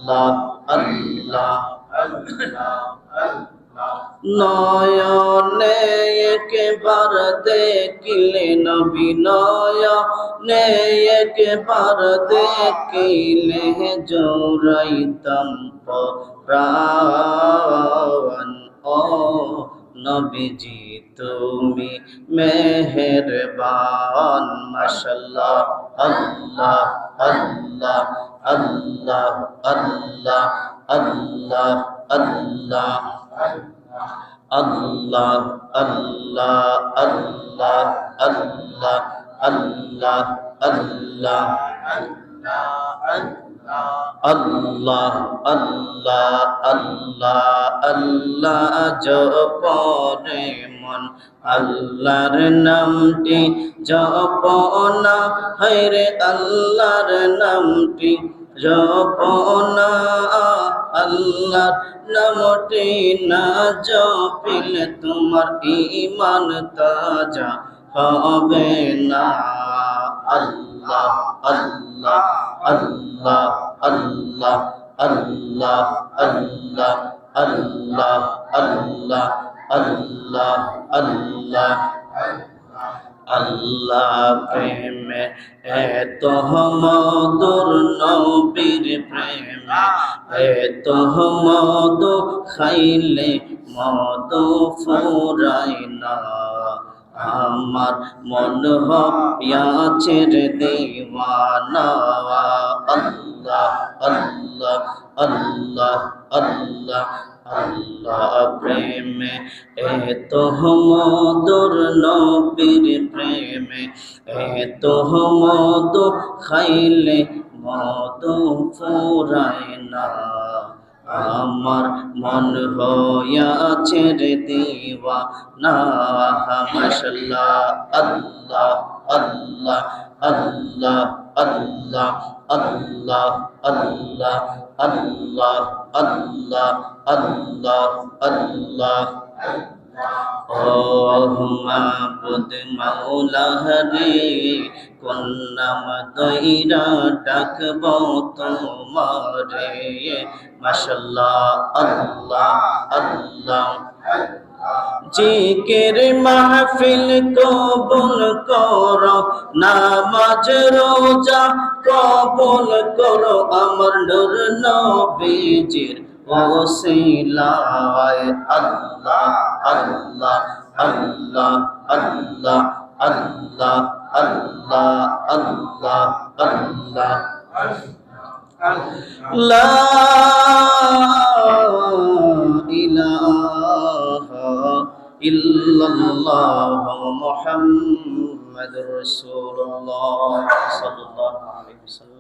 আল্লাহ নয়নে একবার দেখিলে নবী নয়নে একবার দেখিলে জোড়াইতাম পরাণ ও নবীজি তুমি মেহেরবান মাশাআল্লাহ আল্লাহ আল্লাহ আল্লাহ আল্লাহ আল্লাহ আল্লাহ আল্লাহ আল্লাহ আল্লাহ আল্লাহ আল্লাহ আল্লাহ আল্লাহ আল্লাহ আল্লাহ আল্লাহ জপরে মন আল্লাহর নামটি জপনা হায়রে আল্লাহর নামটি জপনা আল্লাহর নামটি না জপিলে তোমার ঈমান তাজা হবে না আল্লাহ আল্লাহ আল্লাহ আল্লাহ আল্লাহ আল্লাহ আল্লাহ আল্লাহ আল্লাহ আল্লাহ আল্লাহ প্রেমে এত মধুর নবীর প্রেমে এত মধু খাইলে মধু ফুরায় না আমার মন হইয়াছে রে দিওয়ানা আল্লাহ আল্লাহ আল্লাহ আল্লাহ আল্লাহ প্রেমে এত মধুর নবীর প্রেমে এত মধু খাইলে মধু ফুরায় না আমার মন হইয়াছে রে দিওয়ানা মাশাআল্লাহ আল্লাহ আল্লাহ আল্লাহ আল্লাহ আল্লাহ আল্লাহ আল্লাহ আল্লাহ আল্লাহ আল্লাহ ও মাবুদ মাওলা রে কোন নাম দইরা ডাকব তোমারে মাশাআল্লাহ আল্লাহ আল্লাহ জিকির মাহফিল কবুল করো নামাজ রোজা কবুল করো আমার নূর নবীজির ওসিলায় আল্লাহ আল্লাহ আল্লাহ আল্লাহ আল্লাহ আল্লাহ আল্লাহ আল্লাহ লা ইলাহা ইল্লাল্লাহ মুহাম্মাদুর রাসূলুল্লাহ সাল্লাল্লাহু আলাইহি ওয়াসাল্লাম।